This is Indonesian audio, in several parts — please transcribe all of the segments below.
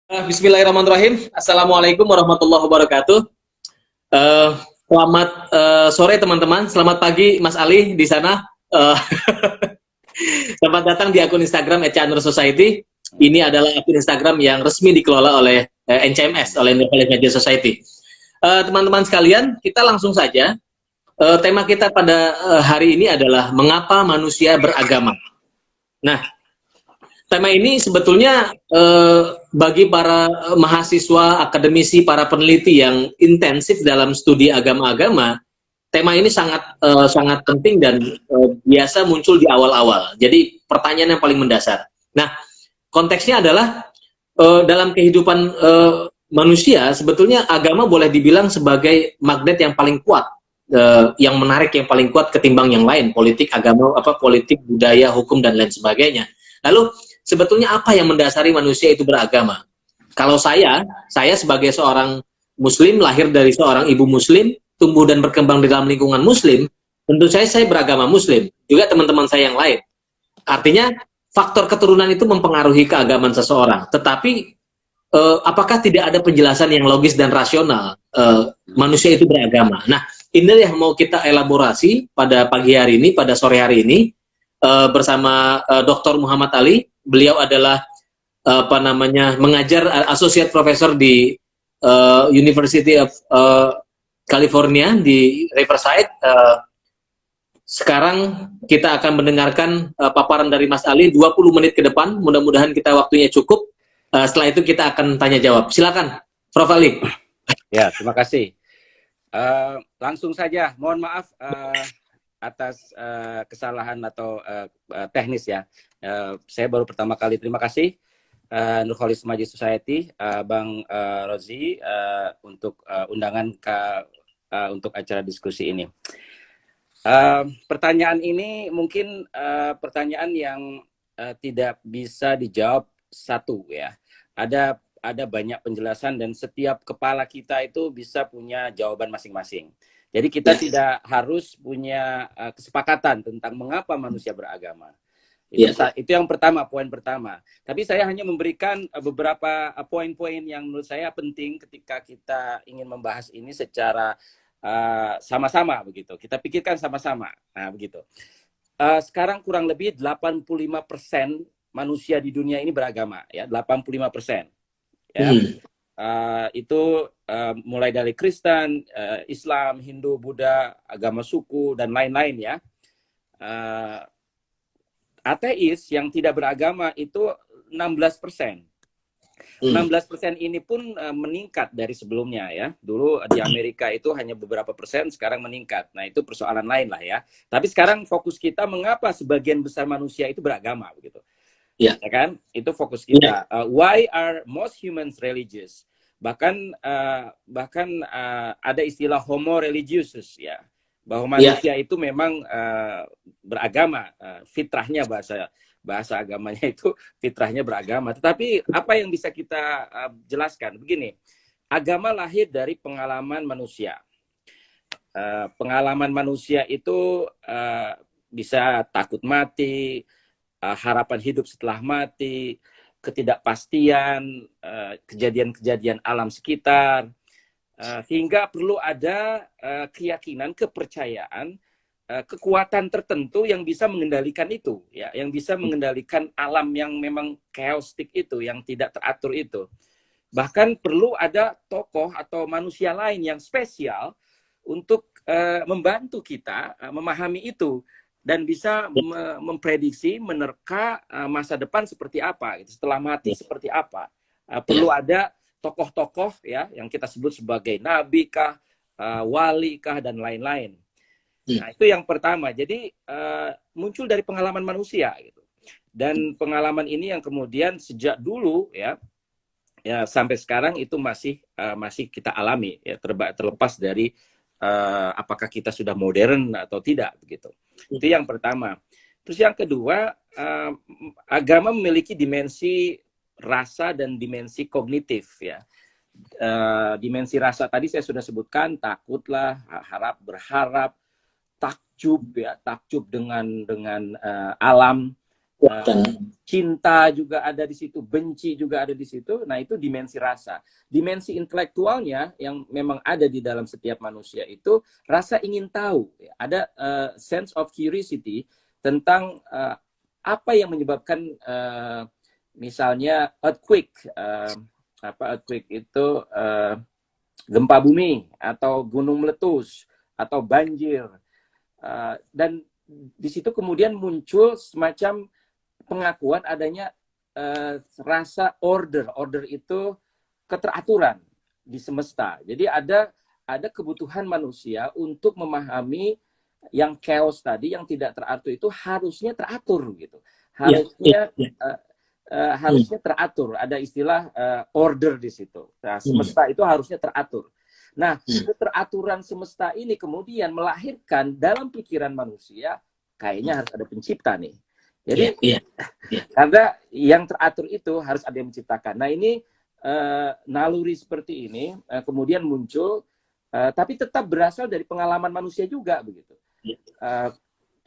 Bismillahirrahmanirrahim. Assalamualaikum warahmatullahi wabarakatuh. Eh, Selamat sore teman-teman. Selamat pagi Mas Ali di sana. Eh, Selamat datang di akun Instagram @chandra_society. Ini adalah akun Instagram yang resmi dikelola oleh NCMS, oleh Knowledge Media Society. Teman-teman sekalian, kita langsung saja. Tema kita pada hari ini adalah mengapa manusia beragama. Nah, tema ini sebetulnya bagi para mahasiswa, akademisi, para peneliti yang intensif dalam studi agama-agama, tema ini sangat penting dan biasa muncul di awal-awal. Jadi pertanyaan yang paling mendasar. Nah, konteksnya adalah dalam kehidupan manusia, sebetulnya agama boleh dibilang sebagai magnet yang paling kuat, yang menarik, yang paling kuat ketimbang yang lain, politik, agama, politik, budaya, hukum dan lain sebagainya. Lalu sebetulnya apa yang mendasari manusia itu beragama? Kalau saya sebagai seorang Muslim, lahir dari seorang ibu Muslim, tumbuh dan berkembang di dalam lingkungan Muslim, tentu saya beragama Muslim. Juga teman-teman saya yang lain. Artinya faktor keturunan itu mempengaruhi keagamaan seseorang. Tetapi apakah tidak ada penjelasan yang logis dan rasional manusia itu beragama? Nah, ini yang mau kita elaborasi pada pagi hari ini, pada sore hari ini, bersama Dr. Muhammad Ali. Beliau adalah mengajar associate professor di University of California di Riverside. Sekarang kita akan mendengarkan paparan dari Mas Ali 20 menit ke depan. Mudah-mudahan kita waktunya cukup. Setelah itu kita akan tanya jawab. Silakan, Prof. Ali. Ya, terima kasih. Langsung saja, mohon maaf atas kesalahan atau teknis ya. Saya baru pertama kali. Terima kasih Knowledge Media Society, Bang Rozi, untuk undangan untuk acara diskusi ini. Pertanyaan ini mungkin pertanyaan yang tidak bisa dijawab satu ya. Ada banyak penjelasan dan setiap kepala kita itu bisa punya jawaban masing-masing. Jadi kita tidak harus punya kesepakatan tentang mengapa manusia beragama. Itu yang pertama, poin pertama. Tapi saya hanya memberikan beberapa poin-poin yang menurut saya penting ketika kita ingin membahas ini secara sama-sama begitu. Kita pikirkan sama-sama. Nah, begitu. Sekarang kurang lebih 85% manusia di dunia ini beragama ya, 85%. Ya. Itu mulai dari Kristen, Islam, Hindu, Buddha, agama suku dan lain-lain ya. Ateis yang tidak beragama itu 16%. 16% ini pun meningkat dari sebelumnya ya. Dulu di Amerika itu hanya beberapa persen, sekarang meningkat. Nah, itu persoalan lain lah ya. Tapi sekarang fokus kita mengapa sebagian besar manusia itu beragama begitu. Ya kan? Itu fokus kita. Why are most humans religious? Bahkan ada istilah homo religiosus ya. Bahwa manusia itu memang beragama, fitrahnya bahasa agamanya itu fitrahnya beragama. Tetapi apa yang bisa kita jelaskan? Begini, agama lahir dari pengalaman manusia. Pengalaman manusia itu bisa takut mati, harapan hidup setelah mati, ketidakpastian, kejadian-kejadian alam sekitar, sehingga perlu ada keyakinan, kepercayaan, kekuatan tertentu yang bisa mengendalikan itu, ya, yang bisa mengendalikan alam yang memang chaotic itu, yang tidak teratur itu. Bahkan perlu ada tokoh atau manusia lain yang spesial untuk membantu kita memahami itu dan bisa memprediksi, menerka masa depan seperti apa, setelah mati seperti apa. Perlu ada tokoh-tokoh ya yang kita sebut sebagai nabi kah, wali kah dan lain-lain. Nah, itu yang pertama. Jadi muncul dari pengalaman manusia gitu. Dan pengalaman ini yang kemudian sejak dulu ya sampai sekarang itu masih kita alami ya, terlepas dari apakah kita sudah modern atau tidak begitu. Itu yang pertama. Terus yang kedua, agama memiliki dimensi rasa dan dimensi kognitif ya. Dimensi rasa tadi saya sudah sebutkan, takutlah, berharap, takjub ya, takjub dengan alam, cinta juga ada di situ, benci juga ada di situ. Nah, itu dimensi rasa. Dimensi intelektualnya yang memang ada di dalam setiap manusia itu rasa ingin tahu. Ada sense of curiosity tentang apa yang menyebabkan misalnya earthquake. Earthquake itu gempa bumi atau gunung meletus atau banjir. Dan di situ kemudian muncul semacam pengakuan adanya rasa order. Order itu keteraturan di semesta. Jadi ada kebutuhan manusia untuk memahami yang chaos tadi, yang tidak teratur itu harusnya teratur gitu. Harusnya harusnya teratur. Ada istilah order di situ. Nah, semesta itu harusnya teratur. Nah, keteraturan semesta ini kemudian melahirkan dalam pikiran manusia kayaknya harus ada pencipta nih. Jadi karena yang teratur itu harus ada yang menciptakan. Nah, ini naluri seperti ini kemudian muncul, tapi tetap berasal dari pengalaman manusia juga begitu.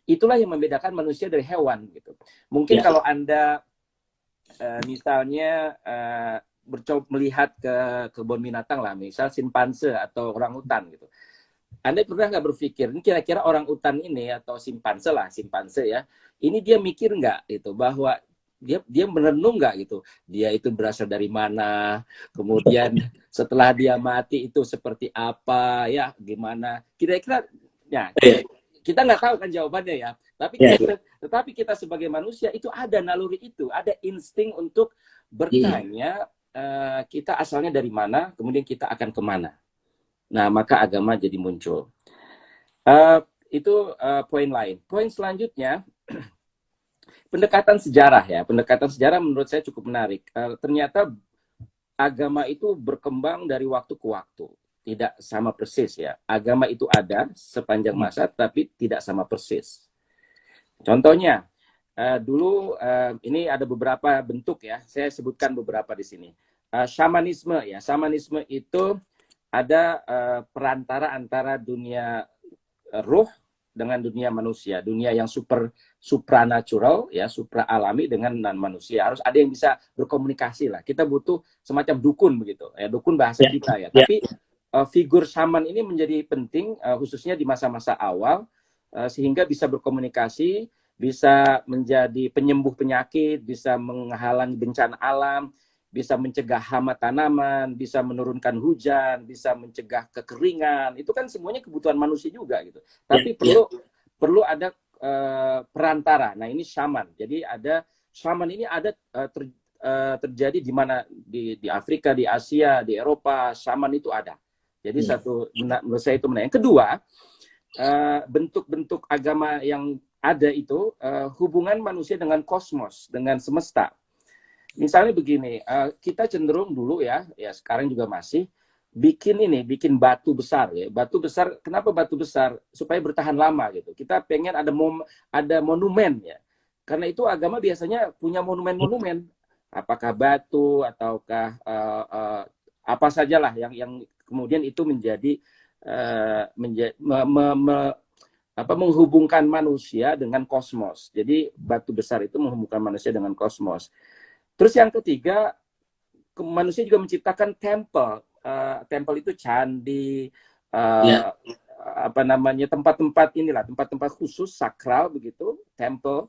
Itulah yang membedakan manusia dari hewan gitu. Mungkin kalau Anda misalnya bercoba melihat ke kebun binatang lah, misal simpanse atau orangutan gitu. Anda pernah nggak berpikir, ini kira-kira orang utan ini atau simpanse ya, ini dia mikir nggak itu bahwa dia merenung nggak gitu, dia itu berasal dari mana, kemudian setelah dia mati itu seperti apa, ya gimana, kira-kira, ya kita nggak tahu kan jawabannya ya, tetapi kita sebagai manusia itu ada naluri itu, ada insting untuk bertanya, kita asalnya dari mana, kemudian kita akan kemana. Nah, maka agama jadi muncul. Itu poin lain. Poin selanjutnya, pendekatan sejarah ya. Pendekatan sejarah menurut saya cukup menarik. Ternyata agama itu berkembang dari waktu ke waktu. Tidak sama persis ya. Agama itu ada sepanjang masa, tapi tidak sama persis. Contohnya, dulu ini ada beberapa bentuk ya. Saya sebutkan beberapa di sini. Shamanisme ya. Shamanisme itu ada perantara antara dunia ruh dengan dunia manusia, dunia yang supranatural ya, supra alami dengan non manusia. Harus ada yang bisa berkomunikasi lah. Kita butuh semacam dukun begitu, ya dukun bahasa kita ya. Tapi figur shaman ini menjadi penting khususnya di masa-masa awal sehingga bisa berkomunikasi, bisa menjadi penyembuh penyakit, bisa menghalangi bencana alam, bisa mencegah hama tanaman, bisa menurunkan hujan, bisa mencegah kekeringan. Itu kan semuanya kebutuhan manusia juga gitu. Tapi perlu ada perantara. Nah, ini shaman. Jadi ada shaman ini ada terjadi di mana di Afrika, di Asia, di Eropa, shaman itu ada. Jadi menurut saya itu menarik. Yang kedua, bentuk-bentuk agama yang ada itu hubungan manusia dengan kosmos, dengan semesta. Misalnya begini, kita cenderung dulu ya sekarang juga masih bikin batu besar ya. Batu besar, kenapa batu besar? Supaya bertahan lama gitu. Kita pengen ada monumen ya. Karena itu agama biasanya punya monumen-monumen. Apakah batu ataukah apa sajalah yang kemudian itu menjadi menghubungkan manusia dengan kosmos. Jadi batu besar itu menghubungkan manusia dengan kosmos. Terus yang ketiga, manusia juga menciptakan temple. Temple itu candi, tempat-tempat inilah, tempat-tempat khusus sakral begitu, temple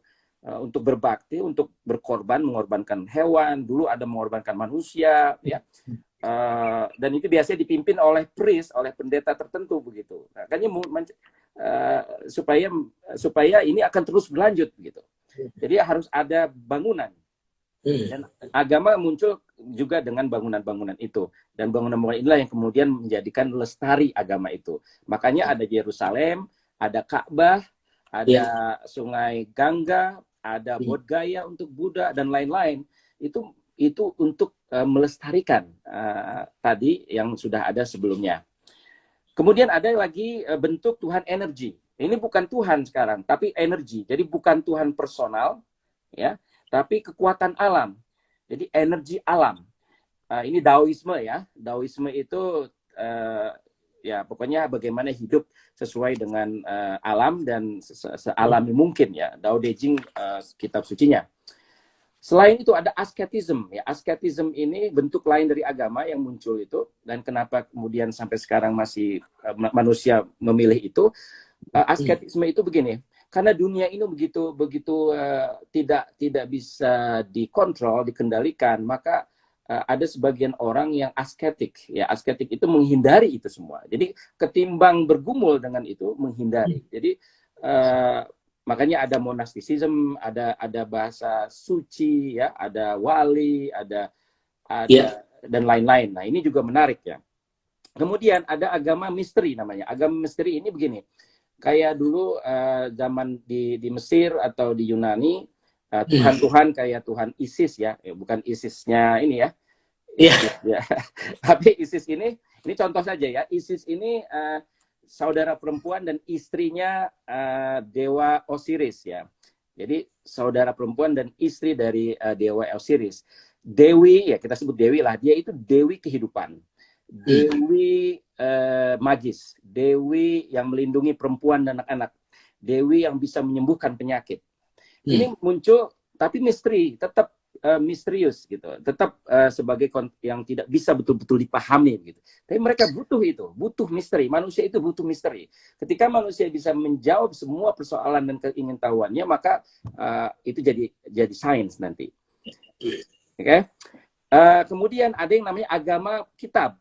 untuk berbakti, untuk berkorban, mengorbankan hewan. Dulu ada mengorbankan manusia, ya. Dan itu biasanya dipimpin oleh priest, oleh pendeta tertentu begitu. Makanya supaya ini akan terus berlanjut begitu. Jadi harus ada bangunan. Dan agama muncul juga dengan bangunan-bangunan itu. Dan bangunan-bangunan inilah yang kemudian menjadikan lestari agama itu. Makanya ada Yerusalem, ada Ka'bah, ada Sungai Gangga, ada Bodh Gaya untuk Buddha, dan lain-lain. Itu untuk melestarikan tadi yang sudah ada sebelumnya. Kemudian ada lagi bentuk Tuhan energi. Ini bukan Tuhan sekarang, tapi energi. Jadi bukan Tuhan personal, ya, tapi kekuatan alam. Jadi energi alam. Ini Daoisme ya. Daoisme itu ya pokoknya bagaimana hidup sesuai dengan alam dan sealami mungkin ya. Dao De Jing kitab sucinya. Selain itu ada asketism ya. Asketism ini bentuk lain dari agama yang muncul itu, dan kenapa kemudian sampai sekarang masih manusia memilih itu. Asketisme itu begini, karena dunia ini begitu begitu tidak bisa dikontrol, dikendalikan, maka ada sebagian orang yang asketik ya. Asketik itu menghindari itu semua. Jadi ketimbang bergumul dengan itu, menghindari. Jadi makanya ada monasticism, ada bahasa suci ya, ada wali, ada dan lain-lain. Nah, ini juga menarik ya. Kemudian ada agama misteri namanya. Agama misteri ini begini. Kayak dulu zaman di Mesir atau di Yunani, Tuhan-Tuhan kayak Tuhan Isis ya, bukan Isisnya ini ya. ISIS, ya. Tapi Isis ini contoh saja ya. Isis ini saudara perempuan dan istrinya dewa Osiris ya. Jadi saudara perempuan dan istri dari dewa Osiris. Dewi ya, kita sebut Dewi lah. Dia itu dewi kehidupan, dewi magis, dewi yang melindungi perempuan dan anak-anak, dewi yang bisa menyembuhkan penyakit. Ini muncul tapi misteri, tetap misterius gitu, tetap sebagai yang tidak bisa betul-betul dipahami gitu. Tapi mereka butuh itu, butuh misteri. Manusia itu butuh misteri. Ketika manusia bisa menjawab semua persoalan dan keingintahuannya, maka itu jadi sains nanti. Oke. Kemudian ada yang namanya agama kitab.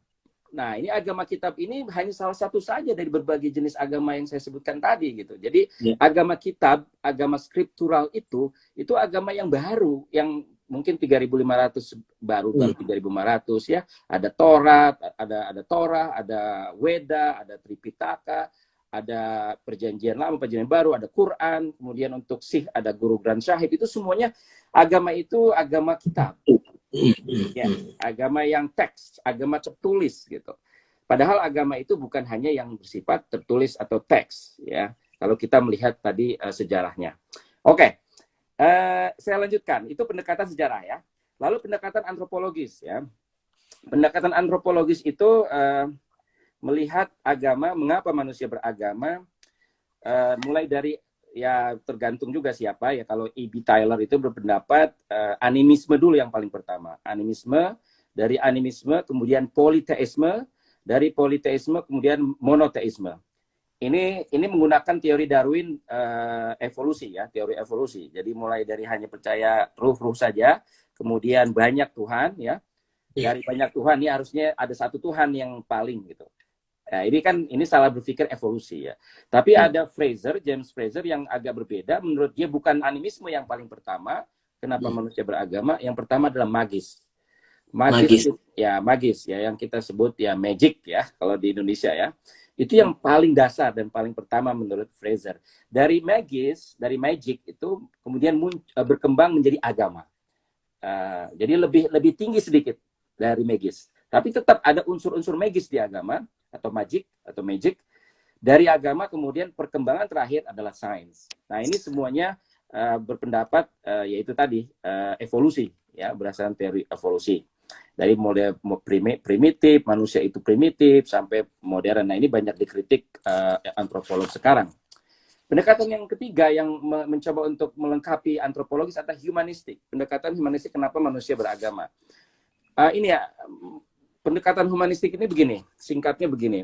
Nah, ini agama kitab ini hanya salah satu saja dari berbagai jenis agama yang saya sebutkan tadi gitu. Jadi agama kitab, agama skriptural itu agama yang baru, yang mungkin 3.500 baru 3.500 ya. Ada Taurat, ada Torah, ada Weda, ada Tripitaka, ada Perjanjian Lama, Perjanjian Baru, ada Quran, kemudian untuk Sikh ada Guru Granth Sahib. Itu semuanya agama itu agama kitab. Ya, agama yang teks, agama tertulis gitu. Padahal agama itu bukan hanya yang bersifat tertulis atau teks ya. Kalau kita melihat tadi sejarahnya. Oke. Saya lanjutkan. Itu pendekatan sejarah ya. Lalu pendekatan antropologis ya. Pendekatan antropologis itu melihat agama, mengapa manusia beragama, mulai dari ya tergantung juga siapa ya. Kalau E.B. Tyler itu berpendapat animisme dulu yang paling pertama. Animisme, dari animisme kemudian politeisme, dari politeisme kemudian monoteisme. Ini menggunakan teori Darwin evolusi ya, teori evolusi. Jadi mulai dari hanya percaya ruh-ruh saja, kemudian banyak Tuhan ya. Dari banyak Tuhan ya harusnya ada satu Tuhan yang paling gitu. Nah, ini salah berpikir evolusi ya. Tapi ada James Fraser yang agak berbeda. Menurut dia bukan animisme yang paling pertama. Kenapa manusia beragama? Yang pertama adalah magis. Magis ya yang kita sebut ya magic ya kalau di Indonesia ya. Itu yang paling dasar dan paling pertama menurut Fraser. Dari magic itu kemudian berkembang menjadi agama. Jadi lebih tinggi sedikit dari magis. Tapi tetap ada unsur-unsur magis di agama atau magic. Dari agama kemudian perkembangan terakhir adalah sains. Nah, ini semuanya berpendapat yaitu tadi evolusi ya, berdasarkan teori evolusi. Dari model primitif, manusia itu primitif sampai modern. Nah, ini banyak dikritik antropolog sekarang. Pendekatan yang ketiga yang mencoba untuk melengkapi antropologis adalah humanistik. Pendekatan humanistik kenapa manusia beragama. Ini ya, pendekatan humanistik ini begini, singkatnya begini.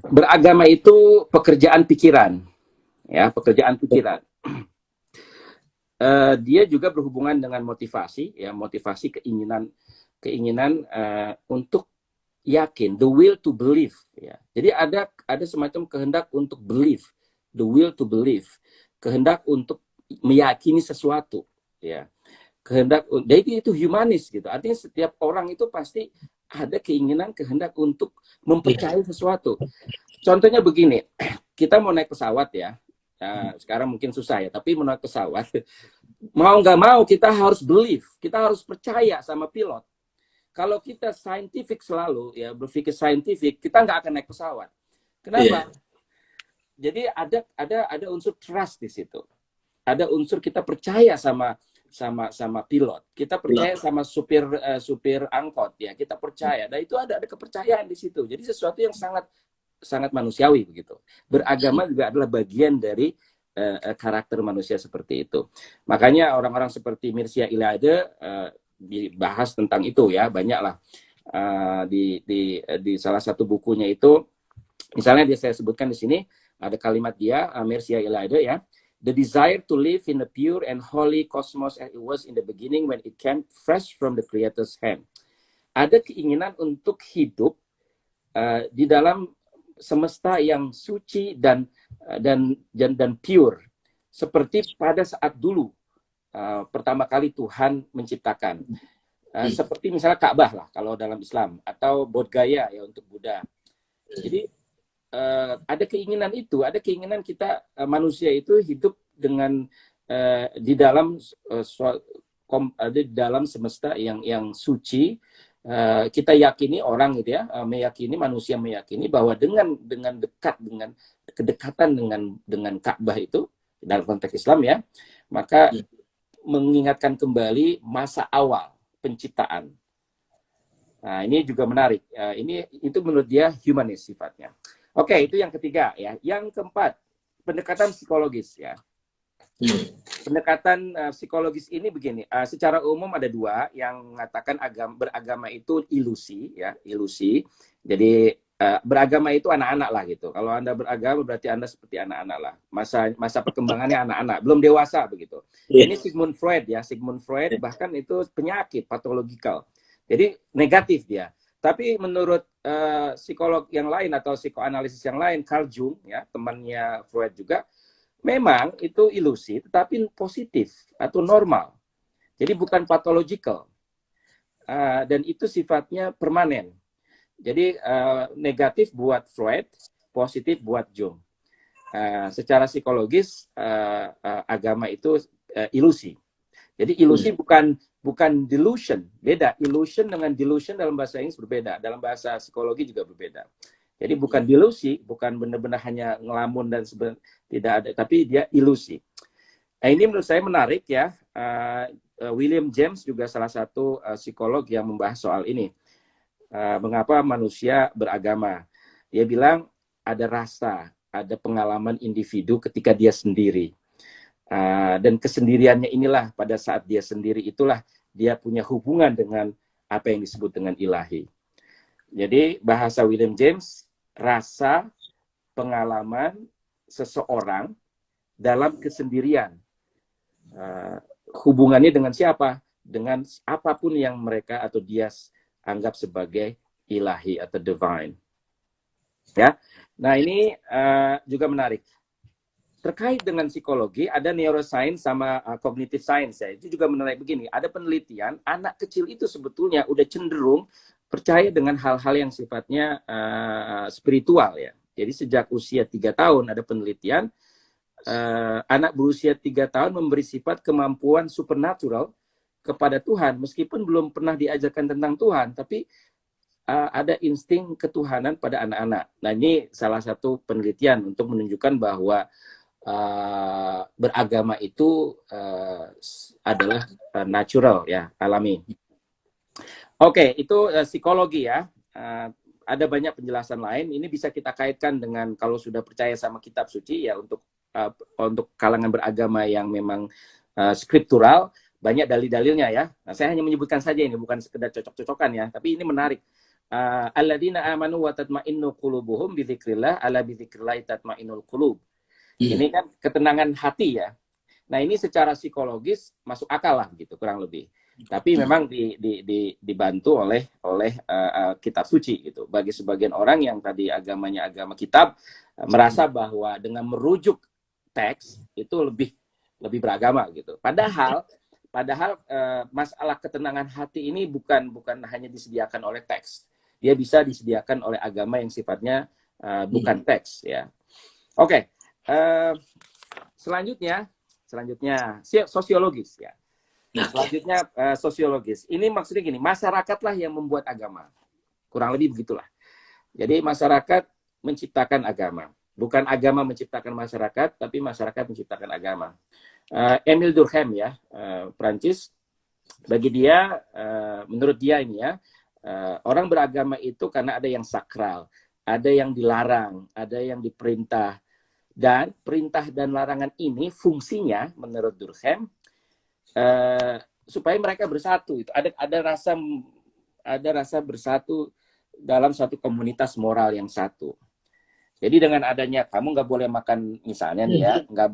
Beragama itu pekerjaan pikiran, ya, pekerjaan pikiran. Dia juga berhubungan dengan motivasi, ya, motivasi keinginan untuk yakin, the will to believe, ya. Jadi ada semacam kehendak untuk believe, the will to believe, kehendak untuk meyakini sesuatu, ya. Jadi itu humanis gitu. Artinya setiap orang itu pasti ada keinginan, kehendak untuk mempercayai sesuatu. Contohnya begini, kita mau naik pesawat ya. Sekarang mungkin susah ya, tapi mau naik pesawat, mau nggak mau kita harus believe, kita harus percaya sama pilot. Kalau kita scientific selalu ya, berpikir scientific, kita nggak akan naik pesawat. Kenapa? Jadi ada unsur trust di situ. Ada unsur kita percaya sama pilot, kita percaya sama supir angkot ya, kita percaya. Dan itu ada kepercayaan di situ. Jadi sesuatu yang sangat manusiawi begitu. Beragama juga adalah bagian dari karakter manusia seperti itu. Makanya orang-orang seperti Mircea Eliade dibahas tentang itu ya, banyaklah di salah satu bukunya itu, misalnya saya sebutkan di sini ada kalimat dia, Mircea Eliade ya, the desire to live in the pure and holy cosmos as it was in the beginning when it came fresh from the Creator's hand. Ada keinginan untuk hidup di dalam semesta yang suci dan pure, seperti pada saat dulu pertama kali Tuhan menciptakan. Seperti misalnya Ka'bah lah kalau dalam Islam, atau Bodh Gaya ya untuk Buddha. Jadi ada keinginan itu, ada keinginan kita manusia itu hidup dengan di dalam di dalam semesta yang suci. Kita yakini orang gitu ya, manusia meyakini bahwa dengan kedekatan dengan Ka'bah itu dalam konteks Islam ya, maka mengingatkan kembali masa awal penciptaan. Nah, ini juga menarik. Itu menurut dia humanis sifatnya. Oke, itu yang ketiga ya. Yang keempat, pendekatan psikologis ya. Pendekatan psikologis ini begini. Secara umum ada dua yang mengatakan beragama itu ilusi ya, ilusi. Jadi beragama itu anak-anak lah gitu. Kalau Anda beragama berarti Anda seperti anak-anak lah. Masa perkembangannya anak-anak, belum dewasa begitu. Ini Sigmund Freud ya, Sigmund Freud bahkan itu penyakit patologikal. Jadi negatif dia. Tapi menurut psikolog yang lain atau psikoanalisis yang lain, Carl Jung ya, temannya Freud juga, memang itu ilusi tetapi positif atau normal. Jadi bukan patologikal. Dan itu sifatnya permanen. Jadi negatif buat Freud, positif buat Jung. Secara psikologis agama itu ilusi. Jadi ilusi bukan delusion, beda. Illusion dengan delusion dalam bahasa Inggris berbeda, dalam bahasa psikologi juga berbeda. Jadi bukan delusi, bukan benar-benar hanya ngelamun dan tidak ada, tapi dia ilusi. Nah, ini menurut saya menarik ya. William James juga salah satu psikolog yang membahas soal ini. Mengapa manusia beragama? Dia bilang ada rasa, ada pengalaman individu ketika dia sendiri. Dan kesendiriannya inilah, pada saat dia sendiri itulah dia punya hubungan dengan apa yang disebut dengan ilahi. Jadi bahasa William James, rasa, pengalaman seseorang dalam kesendirian. Hubungannya dengan siapa? Dengan apapun yang mereka atau dia anggap sebagai ilahi atau divine. Ya. Nah, ini juga menarik. Terkait dengan psikologi, ada neuroscience sama cognitive science ya. Itu juga menarik begini. Ada penelitian, anak kecil itu sebetulnya udah cenderung percaya dengan hal-hal yang sifatnya spiritual ya. Jadi sejak usia 3 tahun ada penelitian, anak berusia 3 tahun memberi sifat kemampuan supernatural kepada Tuhan, meskipun belum pernah diajarkan tentang Tuhan, tapi ada insting ketuhanan pada anak-anak. Nah, ini salah satu penelitian untuk menunjukkan bahwa beragama itu adalah natural ya, alami. Oke, itu psikologi ya. Ada banyak penjelasan lain. Ini bisa kita kaitkan dengan kalau sudah percaya sama kitab suci ya, untuk kalangan beragama yang memang skriptural, banyak dalil-dalilnya ya. Nah, saya hanya menyebutkan saja ini, bukan sekedar cocok-cocokan ya, tapi ini menarik. Alladzina amanu wa tatma'innu qulubuhum bi dzikrillah, ala bi dzikrillah tatma'innul qulub. Ini kan ketenangan hati ya. Nah, ini secara psikologis masuk akal lah gitu kurang lebih. Tapi memang dibantu oleh kitab suci gitu. Bagi sebagian orang yang tadi agamanya agama kitab, merasa bahwa dengan merujuk teks itu lebih beragama gitu. Padahal masalah ketenangan hati ini bukan hanya disediakan oleh teks. Dia bisa disediakan oleh agama yang sifatnya bukan teks ya. Oke. Selanjutnya sosiologis ya. Selanjutnya sosiologis. Ini maksudnya gini, masyarakatlah yang membuat agama. Kurang lebih begitulah. Jadi masyarakat menciptakan agama. Bukan agama menciptakan masyarakat, tapi masyarakat menciptakan agama. Emile Durkheim ya, Prancis. Bagi dia, menurut dia ini ya, orang beragama itu karena ada yang sakral, ada yang dilarang, ada yang diperintah. Dan perintah dan larangan ini fungsinya menurut Durkheim supaya mereka bersatu. Itu ada rasa bersatu dalam satu komunitas moral yang satu. Jadi dengan adanya kamu nggak boleh makan misalnya nih ya, nggak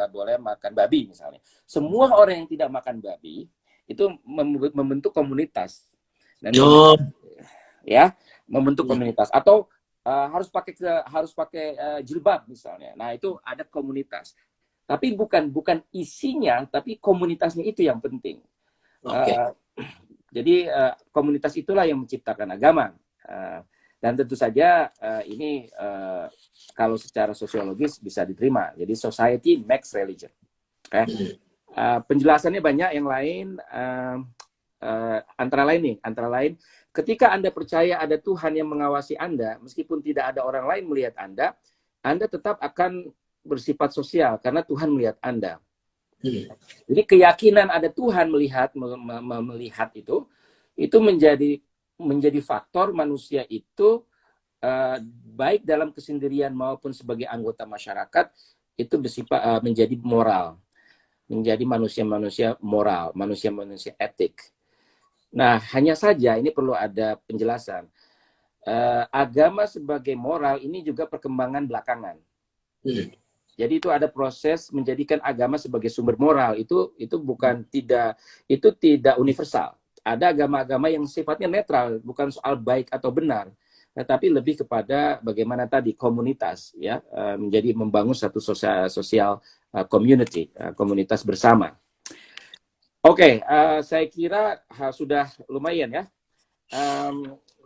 boleh makan babi misalnya. Semua orang yang tidak makan babi itu membentuk komunitas dan ya membentuk komunitas atau harus pakai jilbab misalnya. Nah itu ada komunitas. Tapi bukan isinya, tapi komunitasnya itu yang penting. Jadi komunitas itulah yang menciptakan agama. Dan tentu saja ini kalau secara sosiologis bisa diterima. Jadi society makes religion. Penjelasannya banyak yang lain. Antara lain, ketika Anda percaya ada Tuhan yang mengawasi Anda, meskipun tidak ada orang lain melihat Anda tetap akan bersifat sosial karena Tuhan melihat Anda. Jadi keyakinan ada Tuhan melihat itu menjadi faktor manusia itu baik dalam kesendirian maupun sebagai anggota masyarakat itu bersifat menjadi moral, menjadi manusia-manusia moral, manusia-manusia etik. Nah, hanya saja ini perlu ada penjelasan. Agama sebagai moral ini juga perkembangan belakangan. Jadi itu ada proses menjadikan agama sebagai sumber moral itu tidak universal. Ada agama-agama yang sifatnya netral, bukan soal baik atau benar, tetapi lebih kepada bagaimana tadi komunitas ya menjadi membangun satu sosial community, komunitas bersama. Oke, saya kira sudah lumayan ya,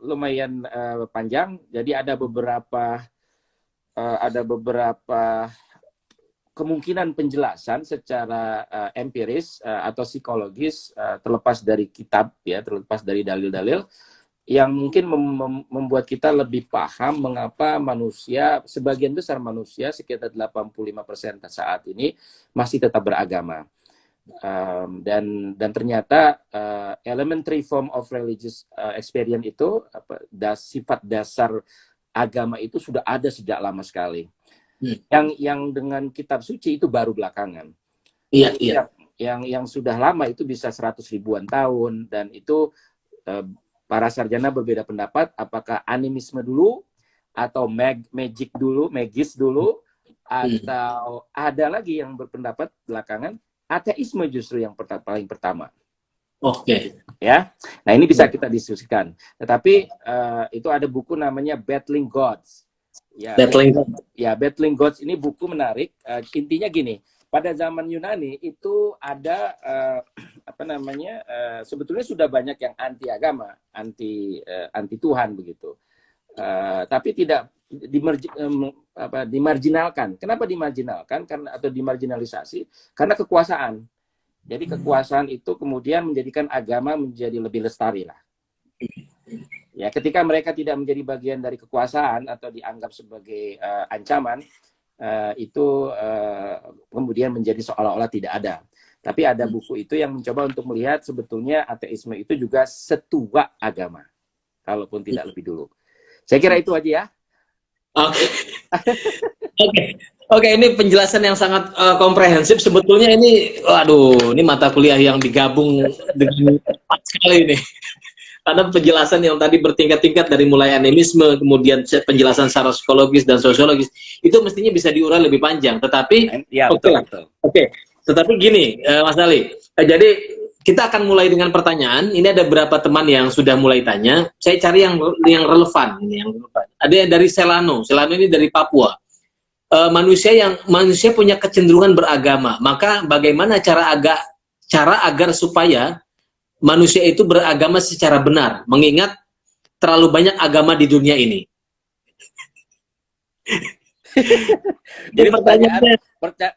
lumayan panjang. Jadi ada beberapa kemungkinan penjelasan secara empiris atau psikologis terlepas dari kitab ya, terlepas dari dalil-dalil yang mungkin membuat kita lebih paham mengapa manusia, sebagian besar manusia sekitar 85% saat ini masih tetap beragama. Dan ternyata elementary form of religious experience itu sifat dasar agama itu sudah ada sejak lama sekali. Yang dengan kitab suci itu baru belakangan. Iya. Yang sudah lama itu bisa 100 ribuan tahun dan itu para sarjana berbeda pendapat apakah animisme dulu atau magis dulu atau ada lagi yang berpendapat belakangan ateisme justru yang paling pertama. Ya. Nah, ini bisa kita diskusikan. Tetapi itu ada buku namanya Battling Gods. Battling Gods ini buku menarik. Intinya gini, pada zaman Yunani itu ada sebetulnya sudah banyak yang anti agama, anti Tuhan begitu. Tapi tidak dimarginalkan. Kenapa dimarginalkan? Atau dimarginalisasi? Karena kekuasaan. Jadi kekuasaan itu kemudian menjadikan agama menjadi lebih lestari lah. Ya, ketika mereka tidak menjadi bagian dari kekuasaan atau dianggap sebagai ancaman, itu kemudian menjadi seolah-olah tidak ada. Tapi ada buku itu yang mencoba untuk melihat sebetulnya ateisme itu juga setua agama, kalaupun tidak lebih dulu. Saya kira itu aja ya. Oke, ini penjelasan yang sangat komprehensif. Sebetulnya ini, ini mata kuliah yang digabung dengan cepat sekali ini. Karena penjelasan yang tadi bertingkat-tingkat dari mulai animisme, kemudian penjelasan secara psikologis dan sosiologis, itu mestinya bisa diurai lebih panjang. Tetapi, tetapi gini, Mas Ali, jadi kita akan mulai dengan pertanyaan. Ini ada beberapa teman yang sudah mulai tanya. Saya cari yang relevan. Ada yang dari Selano ini dari Papua. Manusia punya kecenderungan beragama. Maka bagaimana cara agar supaya manusia itu beragama secara benar, mengingat terlalu banyak agama di dunia ini. Jadi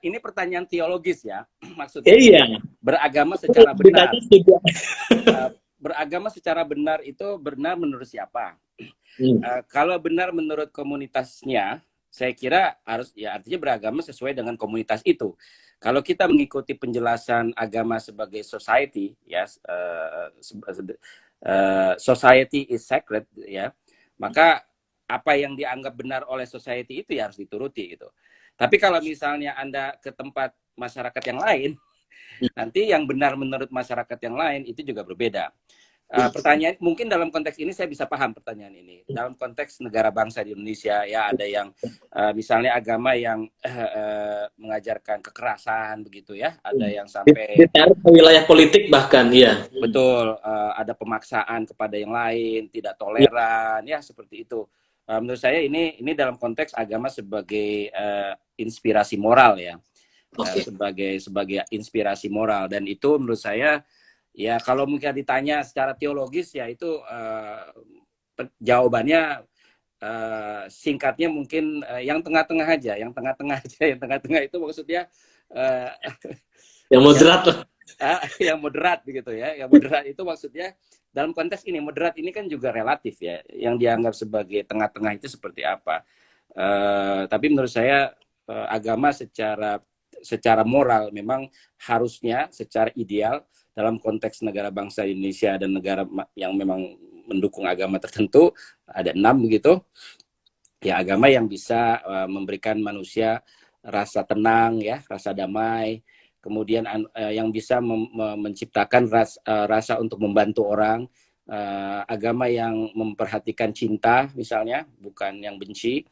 ini pertanyaan teologis ya, maksudnya. Iya. Beragama secara benar. Beragama secara benar itu benar menurut siapa? Kalau benar menurut komunitasnya, saya kira artinya beragama sesuai dengan komunitas itu. Kalau kita mengikuti penjelasan agama sebagai society, ya, society is sacred, ya, maka apa yang dianggap benar oleh society itu ya harus dituruti gitu. Tapi kalau misalnya Anda ke tempat masyarakat yang lain, nanti yang benar menurut masyarakat yang lain itu juga berbeda. Pertanyaan mungkin dalam konteks ini saya bisa paham pertanyaan ini. Dalam konteks negara bangsa di Indonesia ya ada yang misalnya agama yang mengajarkan kekerasan begitu ya, ada yang sampai ditaruh ke wilayah politik bahkan, ya. betul ada pemaksaan kepada yang lain, tidak toleran ya seperti itu. Menurut saya ini dalam konteks agama sebagai inspirasi moral ya. Sebagai inspirasi moral, dan itu menurut saya ya kalau mungkin ditanya secara teologis ya itu jawabannya singkatnya mungkin yang tengah-tengah aja, yang tengah-tengah itu maksudnya yang moderat lah. Yang moderat begitu ya, yang moderat itu maksudnya dalam konteks ini moderat ini kan juga relatif ya, yang dianggap sebagai tengah-tengah itu seperti apa. Tapi menurut saya agama secara moral memang harusnya secara ideal dalam konteks negara bangsa Indonesia dan negara yang memang mendukung agama tertentu ada 6 begitu ya, agama yang bisa memberikan manusia rasa tenang ya, rasa damai, kemudian yang bisa menciptakan rasa untuk membantu orang, agama yang memperhatikan cinta misalnya, bukan yang benci.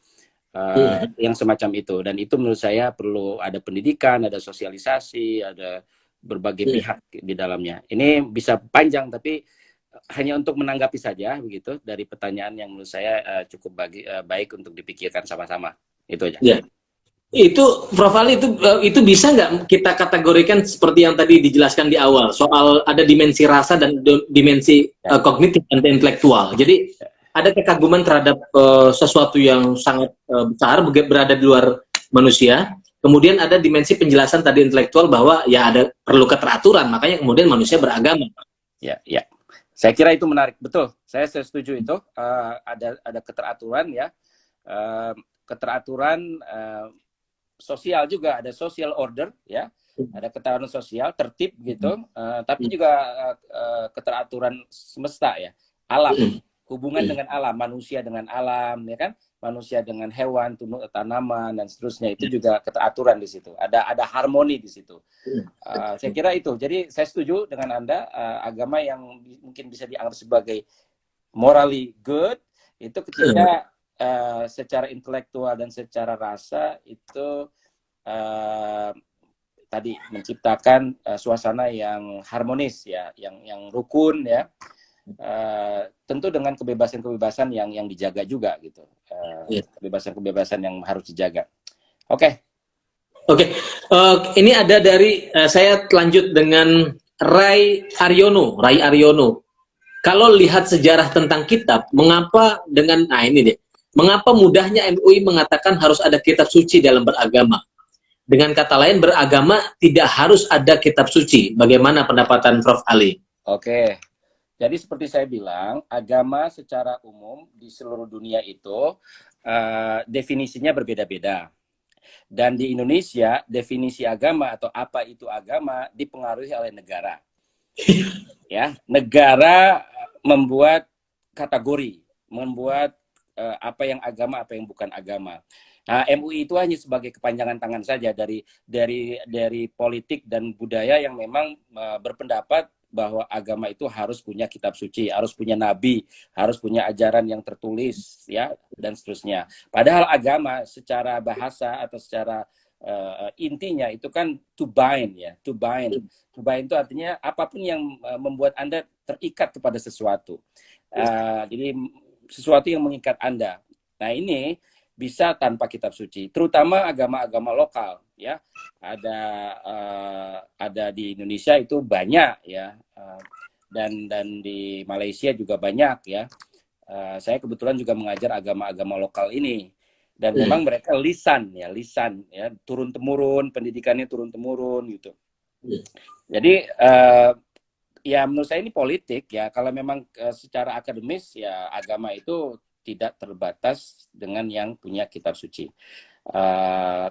Yang semacam itu, dan itu menurut saya perlu ada pendidikan, ada sosialisasi, ada berbagai pihak di dalamnya. Ini bisa panjang tapi hanya untuk menanggapi saja begitu dari pertanyaan yang menurut saya cukup baik untuk dipikirkan sama-sama. Itu aja. Ya. Itu Prof. Ali itu bisa nggak kita kategorikan seperti yang tadi dijelaskan di awal soal ada dimensi rasa dan dimensi kognitif dan intelektual. Jadi ada kekaguman terhadap sesuatu yang sangat besar berada di luar manusia. Kemudian ada dimensi penjelasan tadi intelektual bahwa ya ada perlu keteraturan, makanya kemudian manusia beragama. Ya. Saya kira itu menarik, betul. Saya setuju itu. Ada keteraturan ya, keteraturan sosial juga, ada social order ya, ada keteraturan sosial, tertib gitu. Tapi juga keteraturan semesta ya, alam. Hubungan dengan alam, manusia dengan alam, ya kan, manusia dengan hewan, tanaman dan seterusnya, itu juga keteraturan di situ. Ada harmoni di situ. Saya kira itu. Jadi saya setuju dengan Anda, agama yang mungkin bisa dianggap sebagai morally good itu ketika secara intelektual dan secara rasa itu tadi menciptakan suasana yang harmonis ya, yang rukun ya. Tentu dengan kebebasan-kebebasan yang dijaga juga gitu, kebebasan-kebebasan yang harus dijaga. Oke. Ini ada dari saya lanjut dengan Ray Aryono. Kalau lihat sejarah tentang kitab, mengapa mengapa mudahnya MUI mengatakan harus ada kitab suci dalam beragama? Dengan kata lain, beragama tidak harus ada kitab suci. Bagaimana pendapatan Prof. Ali? Oke. Jadi seperti saya bilang, agama secara umum di seluruh dunia itu definisinya berbeda-beda. Dan di Indonesia, definisi agama atau apa itu agama dipengaruhi oleh negara. Ya, negara membuat kategori, membuat apa yang agama, apa yang bukan agama. Nah, MUI itu hanya sebagai kepanjangan tangan saja dari politik dan budaya yang memang berpendapat bahwa agama itu harus punya kitab suci, harus punya nabi, harus punya ajaran yang tertulis, ya, dan seterusnya. Padahal agama secara bahasa atau secara intinya itu kan to bind, ya, to bind. To bind itu artinya apapun yang membuat Anda terikat kepada sesuatu. Jadi sesuatu yang mengikat Anda. Nah, ini bisa tanpa kitab suci, terutama agama-agama lokal, ya. Ada di Indonesia itu banyak, ya, dan di Malaysia juga banyak, ya. Saya kebetulan juga mengajar agama-agama lokal ini, dan memang mereka lisan, ya, turun temurun, pendidikannya turun temurun gitu. Jadi ya menurut saya ini politik, ya. Kalau memang secara akademis, ya, agama itu tidak terbatas dengan yang punya kitab suci.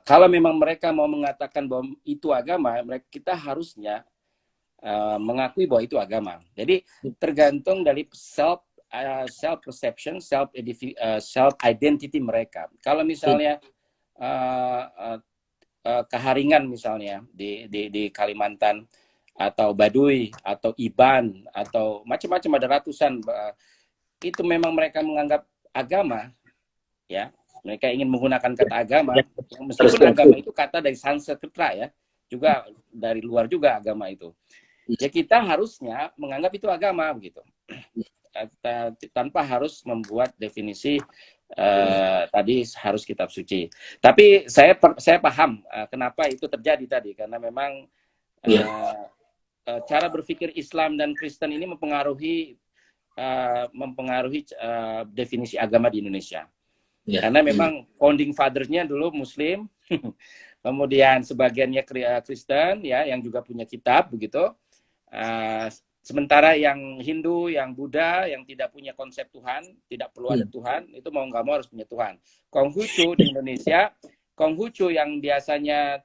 Kalau memang mereka mau mengatakan bahwa itu agama, kita harusnya mengakui bahwa itu agama. Jadi tergantung dari self self perception, self identity mereka. Kalau misalnya keharingan misalnya di Kalimantan atau Baduy atau Iban atau macam-macam, ada ratusan, itu memang mereka menganggap agama, ya, mereka ingin menggunakan kata agama, meskipun agama itu kata dari Sanskerta, ya, juga dari luar juga agama itu. Ya kita harusnya menganggap itu agama begitu, tanpa harus membuat definisi tadi harus kitab suci. Tapi saya paham kenapa itu terjadi tadi, karena memang cara berpikir Islam dan Kristen ini mempengaruhi definisi agama di Indonesia. Karena memang founding fathers-nya dulu Muslim, kemudian sebagiannya Kristen, ya, yang juga punya kitab begitu. Sementara yang Hindu, yang Buddha, yang tidak punya konsep Tuhan, tidak perlu ada Tuhan, itu mau nggak mau harus punya Tuhan. Konghucu di Indonesia, Konghucu yang biasanya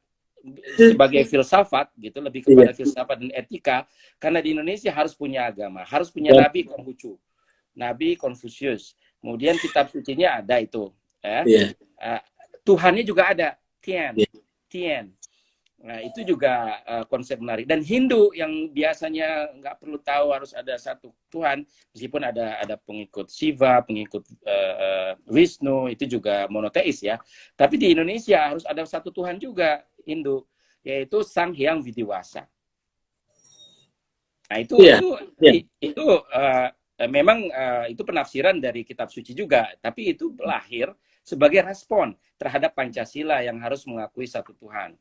sebagai filsafat, gitu, lebih kepada filsafat dan etika, karena di Indonesia harus punya agama, harus punya Nabi Konghucu, Nabi Konfusius. Kemudian kitab sucinya ada itu, Tuhannya juga ada, Tien. Nah, itu juga konsep menarik. Dan Hindu yang biasanya nggak perlu tahu harus ada satu Tuhan, meskipun ada pengikut Shiva, pengikut Wisnu, itu juga monoteis, ya. Tapi di Indonesia harus ada satu Tuhan juga, Hindu, yaitu Sang Hyang Widi-Wasa. Nah, itu memang itu penafsiran dari kitab suci juga, tapi itu lahir sebagai respon terhadap Pancasila yang harus mengakui satu Tuhan.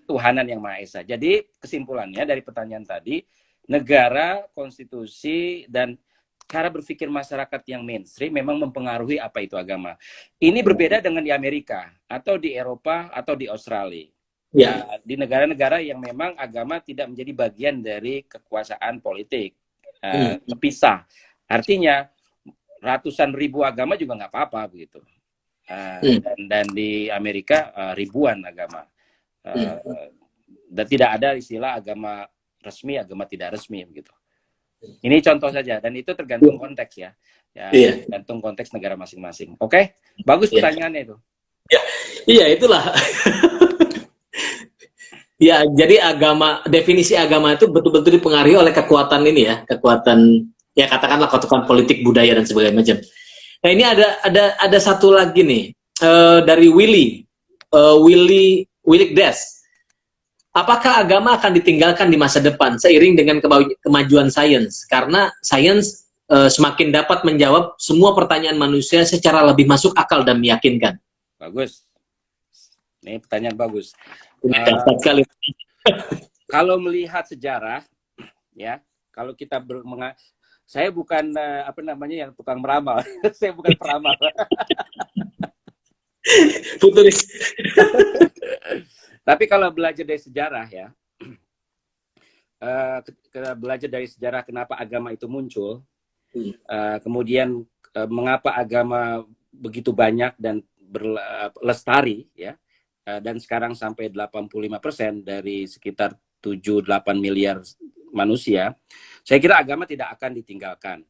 Tuhanan yang Maha Esa. Jadi kesimpulannya dari pertanyaan tadi, negara, konstitusi, dan cara berpikir masyarakat yang mainstream memang mempengaruhi apa itu agama. Ini berbeda dengan di Amerika, atau di Eropa, atau di Australia. Di negara-negara yang memang agama tidak menjadi bagian dari kekuasaan politik, terpisah. Artinya ratusan ribu agama juga nggak apa-apa begitu. Dan di Amerika ribuan agama. Dan tidak ada istilah agama resmi, agama tidak resmi begitu. Ini contoh saja, dan itu tergantung konteks, ya. Tergantung konteks negara masing-masing. Oke, bagus pertanyaannya itu. Iya, itulah. Ya, jadi definisi agama itu betul-betul dipengaruhi oleh kekuatan ini, ya, kekuatan, ya, katakanlah kekuatan politik, budaya, dan sebagainya macam. Nah, ini ada satu lagi nih, dari Willy Des. Apakah agama akan ditinggalkan di masa depan seiring dengan kemajuan sains? Karena sains semakin dapat menjawab semua pertanyaan manusia secara lebih masuk akal dan meyakinkan. Bagus. Ini pertanyaan bagus. Sekali. Kalau melihat sejarah, ya, kalau kita saya bukan yang tukang meramal. Saya bukan peramal. Futuris. Tapi kalau belajar dari sejarah, ya, belajar dari sejarah kenapa agama itu muncul, kemudian mengapa agama begitu banyak dan berlestari, ya, dan sekarang sampai 85% dari sekitar 7-8 miliar manusia, saya kira agama tidak akan ditinggalkan.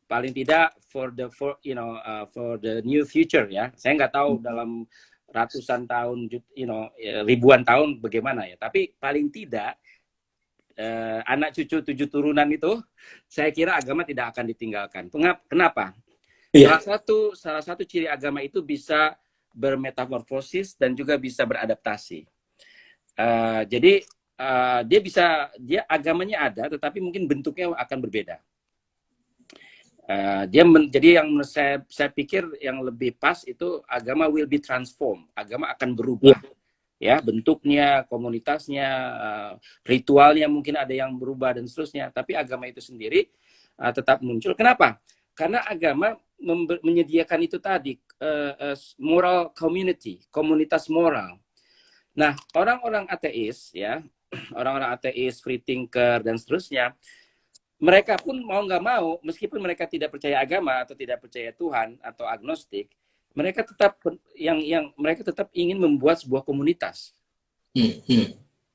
Paling tidak for the new future, ya. Saya nggak tahu dalam ratusan tahun, ribuan tahun bagaimana, ya. Tapi paling tidak anak cucu 7 turunan itu, saya kira agama tidak akan ditinggalkan. Kenapa? Salah satu ciri agama itu bisa bermetamorfosis dan juga bisa beradaptasi. Jadi dia agamanya ada, tetapi mungkin bentuknya akan berbeda. Jadi yang saya pikir yang lebih pas itu agama will be transformed. Agama akan berubah, ya, bentuknya, komunitasnya, ritualnya mungkin ada yang berubah dan seterusnya. Tapi agama itu sendiri tetap muncul. Kenapa? Karena agama menyediakan itu tadi, moral community, komunitas moral. Nah, orang-orang ateis, ya, orang-orang ateis, free thinker dan seterusnya, mereka pun mau nggak mau, meskipun mereka tidak percaya agama atau tidak percaya Tuhan atau agnostik, mereka tetap mereka tetap ingin membuat sebuah komunitas,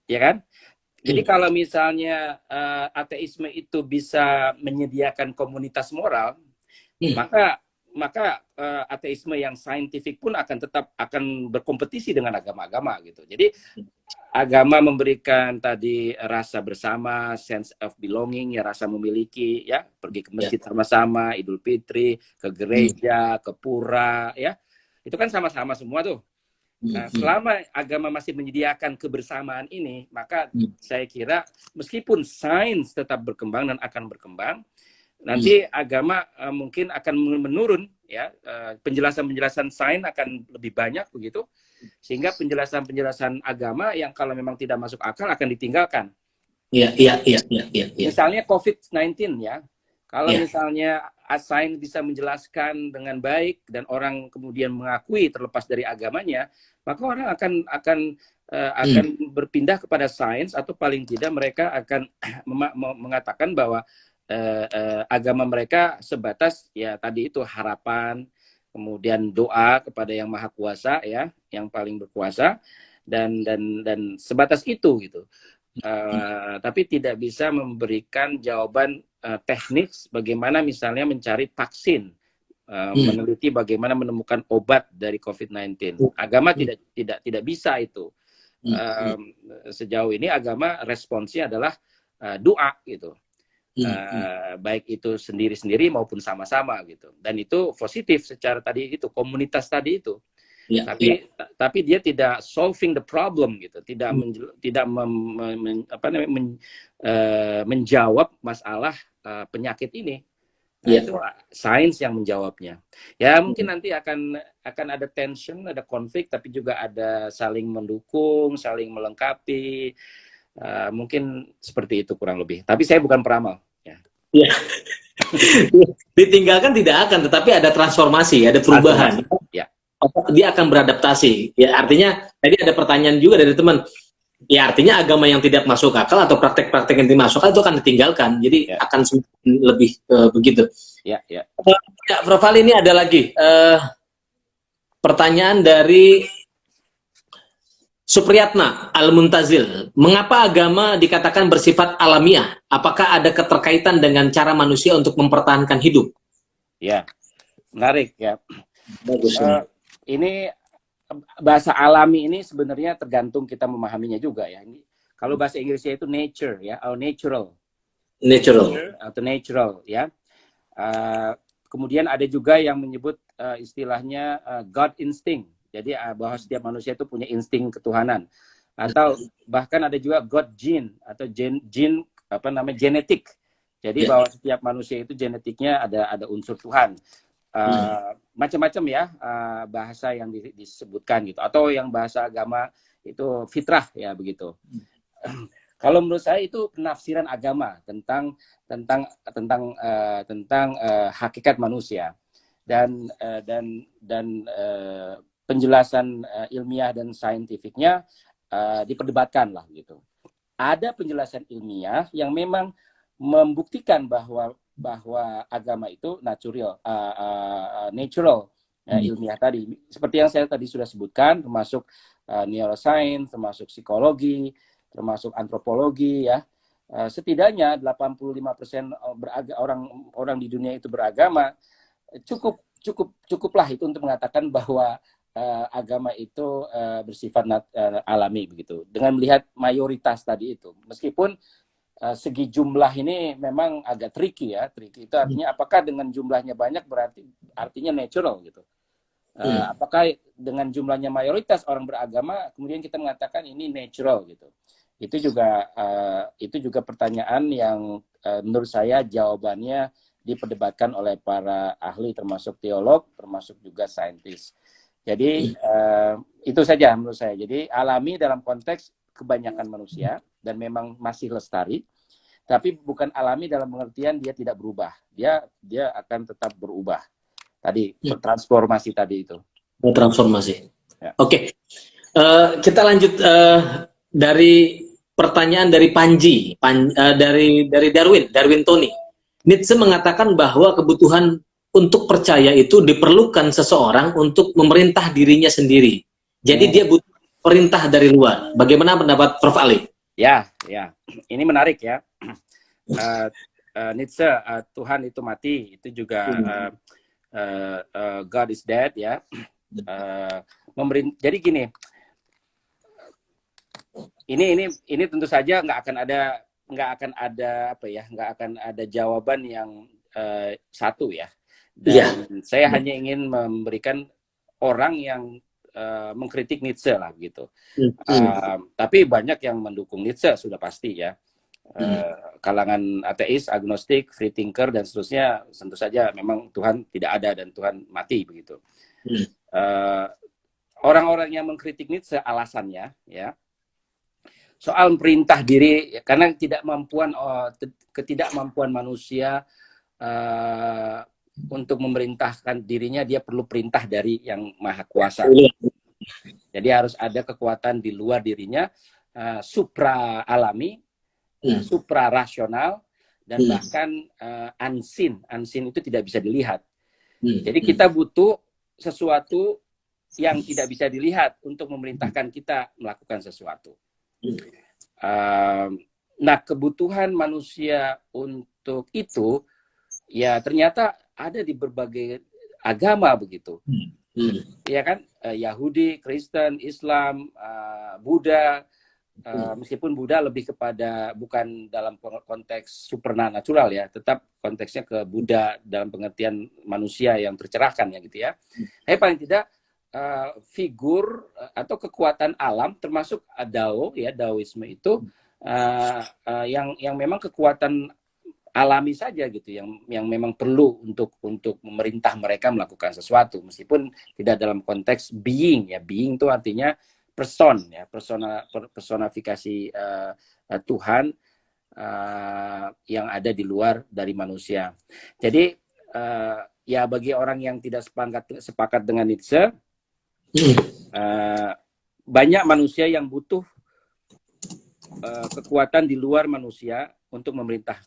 ya kan? Jadi kalau misalnya ateisme itu bisa menyediakan komunitas moral, maka ateisme yang saintifik pun akan berkompetisi dengan agama-agama gitu. Jadi agama memberikan tadi rasa bersama, sense of belonging, ya rasa memiliki, ya pergi ke masjid sama-sama, Idul Fitri, ke gereja, ke pura, ya itu kan sama-sama semua tuh. Nah, selama agama masih menyediakan kebersamaan ini, maka saya kira meskipun sains tetap berkembang dan akan berkembang, nanti agama mungkin akan menurun, ya penjelasan-penjelasan sains akan lebih banyak begitu, sehingga penjelasan-penjelasan agama yang kalau memang tidak masuk akal akan ditinggalkan. Iya. Misalnya COVID-19 ya, kalau misalnya sains bisa menjelaskan dengan baik dan orang kemudian mengakui terlepas dari agamanya, maka orang akan berpindah kepada sains, atau paling tidak mereka akan mengatakan bahwa agama mereka sebatas ya tadi itu harapan, kemudian doa kepada yang maha kuasa, ya yang paling berkuasa, dan sebatas itu gitu. Tapi tidak bisa memberikan jawaban teknis bagaimana misalnya mencari vaksin, meneliti bagaimana menemukan obat dari COVID-19. Agama tidak bisa itu. Sejauh ini agama responsnya adalah doa gitu. Baik itu sendiri-sendiri maupun sama-sama gitu. Dan itu positif secara tadi itu komunitas tadi itu. Tapi dia tidak solving the problem gitu, tidak menjawab masalah penyakit ini. Nah, itu sains yang menjawabnya. Ya mungkin nanti akan ada tension, ada konflik, tapi juga ada saling mendukung, saling melengkapi. Mungkin seperti itu kurang lebih. Tapi saya bukan peramal. Ya. Ditinggalkan tidak akan, tetapi ada transformasi, ada perubahan. Ya. Dia akan beradaptasi. Ya artinya tadi ada pertanyaan juga dari teman. Ya artinya agama yang tidak masuk akal atau praktek-praktek yang tidak masuk akal itu akan ditinggalkan. Jadi akan lebih begitu. Ya. Prof. Ali, ini ada lagi pertanyaan dari Supriyatna Al-Muntazil. Mengapa agama dikatakan bersifat alamiah? Apakah ada keterkaitan dengan cara manusia untuk mempertahankan hidup? Ya, menarik ya. Bagus. Ini bahasa alami ini sebenarnya tergantung kita memahaminya juga ya. Kalau bahasa Inggrisnya itu nature ya, atau natural atau natural ya. Kemudian ada juga yang menyebut istilahnya God instinct. Jadi bahwa setiap manusia itu punya insting ketuhanan. Atau bahkan ada juga God gene atau gene genetik. Jadi bahwa setiap manusia itu genetiknya ada unsur Tuhan. Macam-macam ya bahasa yang disebutkan gitu, atau yang bahasa agama itu fitrah ya begitu. Kalau menurut saya itu penafsiran agama tentang hakikat manusia, dan penjelasan ilmiah dan saintifiknya diperdebatkan lah gitu. Ada penjelasan ilmiah yang memang membuktikan bahwa agama itu natural, ilmiah tadi. Seperti yang saya tadi sudah sebutkan, termasuk neuroscience, termasuk psikologi, termasuk antropologi ya. Setidaknya 85% orang di dunia itu beragama. Cukuplah itu untuk mengatakan bahwa agama itu bersifat alami begitu. Dengan melihat mayoritas tadi itu. Meskipun segi jumlah ini memang agak tricky ya. Tricky itu artinya apakah dengan jumlahnya banyak berarti artinya natural gitu. Apakah dengan jumlahnya mayoritas orang beragama kemudian kita mengatakan ini natural gitu. Itu juga pertanyaan yang menurut saya jawabannya diperdebatkan oleh para ahli, termasuk teolog, termasuk juga saintis. Jadi itu saja menurut saya. Jadi alami dalam konteks kebanyakan manusia dan memang masih lestari, tapi bukan alami dalam pengertian dia tidak berubah. Dia akan tetap berubah. Tadi transformasi tadi itu. Transformasi. Ya. Oke. Kita lanjut dari pertanyaan dari Panji, dari Darwin Tony. Nietzsche mengatakan bahwa kebutuhan untuk percaya itu diperlukan seseorang untuk memerintah dirinya sendiri. Jadi dia butuh perintah dari luar. Bagaimana pendapat Prof. Ali? Ya, Ya, ini menarik ya. Nietzsche, Tuhan itu mati, itu juga God is dead ya. Jadi gini, ini tentu saja nggak akan ada jawaban yang satu ya. Dan saya hanya ingin memberikan orang yang mengkritik Nietzsche lah gitu. Tapi banyak yang mendukung Nietzsche sudah pasti ya. Kalangan ateis, agnostik, free thinker dan seterusnya tentu saja memang Tuhan tidak ada dan Tuhan mati begitu. Orang-orang yang mengkritik Nietzsche alasannya ya soal perintah diri karena ketidakmampuan manusia untuk memerintahkan dirinya, dia perlu perintah dari yang maha kuasa. Jadi harus ada kekuatan di luar dirinya, supra alami, supra rasional, dan bahkan unseen. Unseen itu tidak bisa dilihat. Jadi kita butuh sesuatu yang tidak bisa dilihat untuk memerintahkan kita melakukan sesuatu. Nah, kebutuhan manusia untuk itu ya ternyata ada di berbagai agama begitu. Ya kan, Yahudi, Kristen, Islam, Buddha, meskipun Buddha lebih kepada bukan dalam konteks supernatural ya, tetap konteksnya ke Buddha dalam pengertian manusia yang tercerahkan ya gitu ya. Tapi paling tidak figur atau kekuatan alam termasuk Dao ya, Daoisme itu yang memang kekuatan alami saja gitu yang memang perlu untuk memerintah mereka melakukan sesuatu meskipun tidak dalam konteks being ya. Being itu artinya personifikasi Tuhan yang ada di luar dari manusia. Jadi ya bagi orang yang tidak sepakat dengan Nietzsche, banyak manusia yang butuh kekuatan di luar manusia untuk memerintah,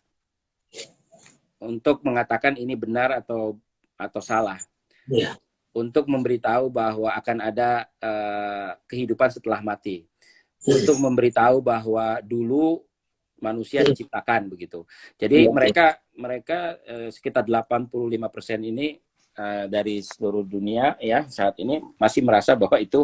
untuk mengatakan ini benar atau salah, untuk memberitahu bahwa akan ada kehidupan setelah mati, untuk memberitahu bahwa dulu manusia diciptakan begitu. Jadi mereka sekitar 85% ini dari seluruh dunia ya saat ini masih merasa bahwa itu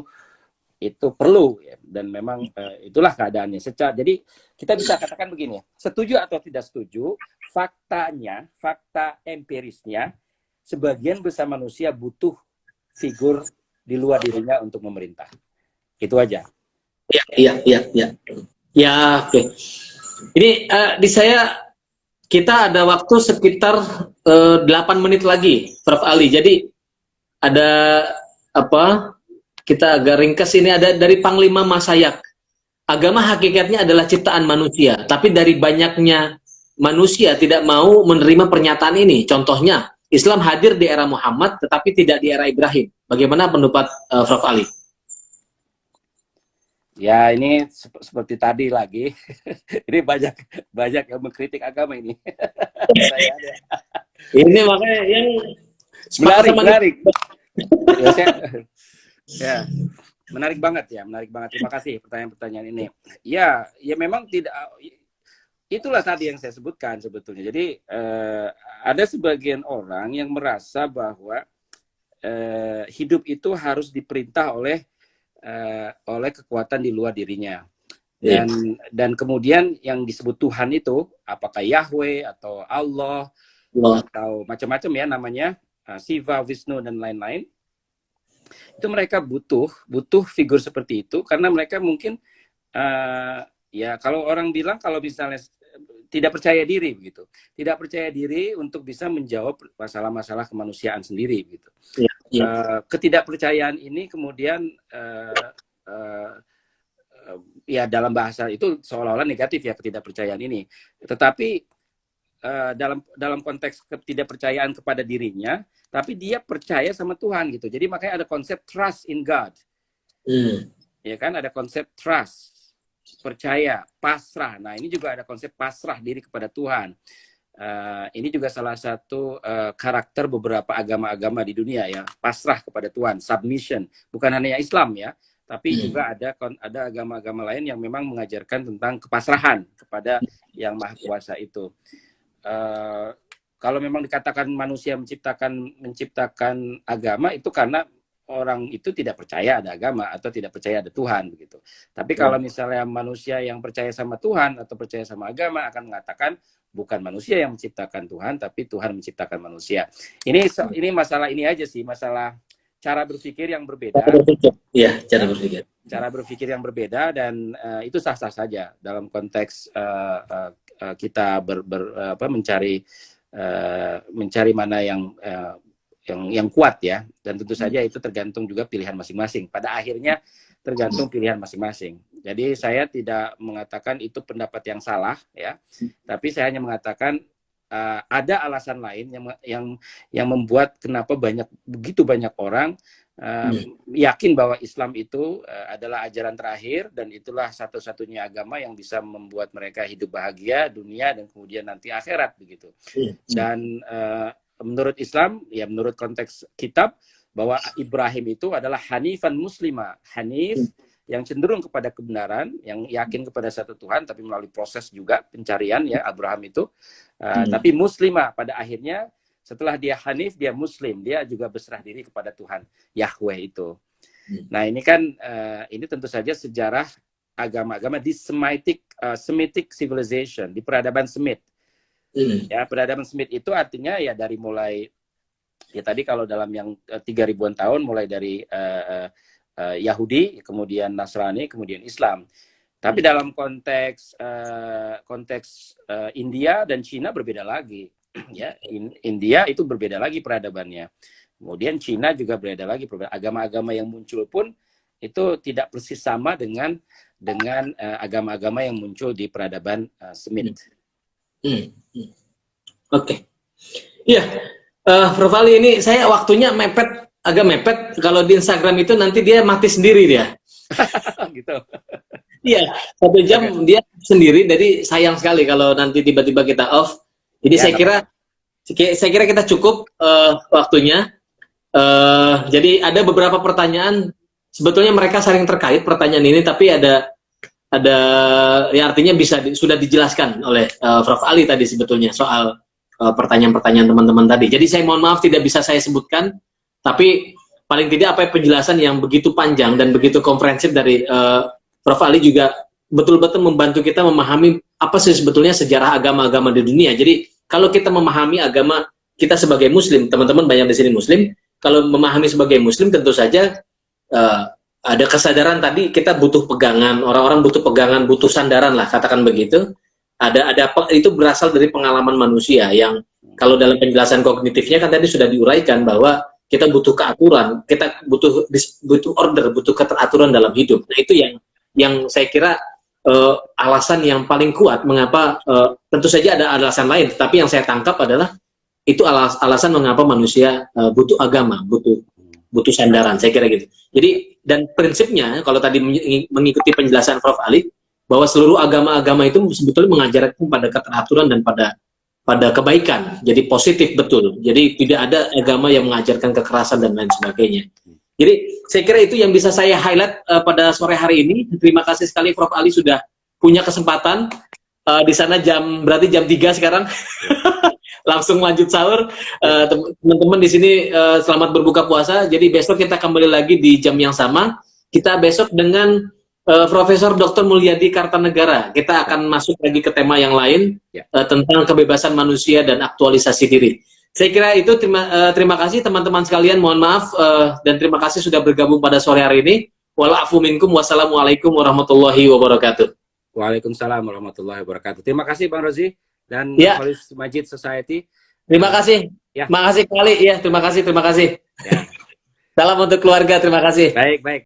perlu ya, dan memang itulah keadaannya. Jadi kita bisa katakan begini, setuju atau tidak setuju, fakta empirisnya sebagian besar manusia butuh figur di luar dirinya untuk memerintah. Itu aja. Ya, oke. Ini kita ada waktu sekitar 8 menit lagi, Prof. Ali. Jadi ada kita agak ringkas ini, ada dari Panglima Masayak. Agama hakikatnya adalah ciptaan manusia, tapi dari banyaknya manusia tidak mau menerima pernyataan ini. Contohnya, Islam hadir di era Muhammad, tetapi tidak di era Ibrahim. Bagaimana pendapat Prof. Ali? Ya, ini seperti tadi lagi. Ini banyak yang mengkritik agama ini. Ini makanya yang menarik. Ya, menarik banget. Terima kasih pertanyaan-pertanyaan ini. Ya memang tidak. Itulah tadi yang saya sebutkan sebetulnya. Jadi ada sebagian orang yang merasa bahwa hidup itu harus diperintah oleh kekuatan di luar dirinya. Dan kemudian yang disebut Tuhan itu apakah Yahweh atau Allah atau macam-macam ya namanya, Shiva, Vishnu dan lain-lain. Itu mereka butuh figur seperti itu karena mereka mungkin ya kalau orang bilang kalau misalnya tidak percaya diri begitu, tidak percaya diri untuk bisa menjawab masalah-masalah kemanusiaan sendiri begitu. Ketidakpercayaan ini kemudian ya dalam bahasa itu seolah-olah negatif ya ketidakpercayaan ini, tetapi dalam konteks ketidakpercayaan kepada dirinya, tapi dia percaya sama Tuhan gitu. Jadi makanya ada konsep trust in God. Ya kan, ada konsep trust, percaya, pasrah. Nah, ini juga ada konsep pasrah diri kepada Tuhan. Ini juga salah satu karakter beberapa agama-agama di dunia ya, pasrah kepada Tuhan, submission. Bukan hanya Islam ya, tapi juga ada agama-agama lain yang memang mengajarkan tentang kepasrahan kepada yang Maha Kuasa itu. Kalau memang dikatakan manusia menciptakan agama itu karena orang itu tidak percaya ada agama atau tidak percaya ada Tuhan begitu. Tapi kalau misalnya manusia yang percaya sama Tuhan atau percaya sama agama akan mengatakan bukan manusia yang menciptakan Tuhan, tapi Tuhan menciptakan manusia. Ini masalah ini aja sih, masalah cara berpikir yang berbeda. Iya, cara berpikir. Cara berpikir yang berbeda dan itu sah-sah saja dalam konteks kita mencari mana yang kuat ya, dan tentu saja itu tergantung juga pilihan masing-masing. Pada akhirnya tergantung pilihan masing-masing. Jadi saya tidak mengatakan itu pendapat yang salah ya, tapi saya hanya mengatakan ada alasan lain yang membuat kenapa begitu banyak orang yakin bahwa Islam itu adalah ajaran terakhir dan itulah satu-satunya agama yang bisa membuat mereka hidup bahagia dunia dan kemudian nanti akhirat begitu. Dan menurut Islam, ya menurut konteks kitab, bahwa Ibrahim itu adalah hanifan muslima. Hanif yang cenderung kepada kebenaran, yang yakin kepada satu Tuhan, tapi melalui proses juga pencarian ya Abraham itu. Tapi muslimah pada akhirnya setelah dia hanif, dia muslim, dia juga berserah diri kepada Tuhan Yahweh itu. Nah ini kan ini tentu saja sejarah agama-agama di Semitic civilization, di peradaban Semit. Ya, peradaban Semit itu artinya ya dari mulai ya tadi kalau dalam yang 3000-an tahun mulai dari Yahudi, kemudian Nasrani, kemudian Islam. Tapi dalam konteks India dan Cina berbeda lagi. Ya, India itu berbeda lagi peradabannya. Kemudian Cina juga berbeda lagi. Agama-agama yang muncul pun itu tidak persis sama dengan agama-agama yang muncul di peradaban Semit. Oke. Iya, Prof. Ali, ini saya waktunya agak mepet. Kalau di Instagram itu nanti dia mati sendiri dia. Gitu. Iya, 1 jam dia sendiri. Jadi sayang sekali kalau nanti tiba-tiba kita off. Jadi ya, saya kira kita cukup waktunya. Jadi ada beberapa pertanyaan. Sebetulnya mereka saling terkait pertanyaan ini, tapi ada ya artinya sudah dijelaskan oleh Prof. Ali tadi sebetulnya soal pertanyaan-pertanyaan teman-teman tadi. Jadi saya mohon maaf tidak bisa saya sebutkan, tapi paling tidak apa penjelasan yang begitu panjang dan begitu komprehensif dari Prof. Ali juga betul-betul membantu kita memahami apa sih sebetulnya sejarah agama-agama di dunia. Jadi kalau kita memahami agama kita sebagai Muslim, teman-teman banyak di sini Muslim, kalau memahami sebagai Muslim tentu saja ada kesadaran tadi kita butuh pegangan, orang-orang butuh pegangan, butuh sandaran lah, katakan begitu. Itu berasal dari pengalaman manusia yang kalau dalam penjelasan kognitifnya kan tadi sudah diuraikan bahwa kita butuh keaturan, kita butuh order, butuh keteraturan dalam hidup. Nah itu yang saya kira alasan yang paling kuat mengapa tentu saja ada alasan lain, tapi yang saya tangkap adalah itu alasan mengapa manusia butuh agama, butuh sandaran, saya kira gitu. Jadi dan prinsipnya kalau tadi mengikuti penjelasan Prof. Ali bahwa seluruh agama-agama itu sebetulnya mengajarkan pada keteraturan dan pada kebaikan. Jadi positif betul. Jadi tidak ada agama yang mengajarkan kekerasan dan lain sebagainya. Jadi saya kira itu yang bisa saya highlight pada sore hari ini. Terima kasih sekali Prof. Ali sudah punya kesempatan di sana berarti jam 3 sekarang. Langsung lanjut sahur. Teman-teman di sini selamat berbuka puasa. Jadi besok kita kembali lagi di jam yang sama. Kita besok dengan Profesor Dr. Mulyadi Kartanegara. Kita akan masuk lagi ke tema yang lain tentang kebebasan manusia dan aktualisasi diri. Saya kira itu. Terima kasih teman-teman sekalian. Mohon maaf dan terima kasih sudah bergabung pada sore hari ini. Wa'alaikum minkum. Wassalamualaikum warahmatullahi wabarakatuh. Waalaikumsalam warahmatullahi wabarakatuh. Terima kasih Bang Rozi dan Holis Majid Society. Terima kasih. Terima kasih kali. Ya, terima kasih. Ya. Salam untuk keluarga. Terima kasih. Baik.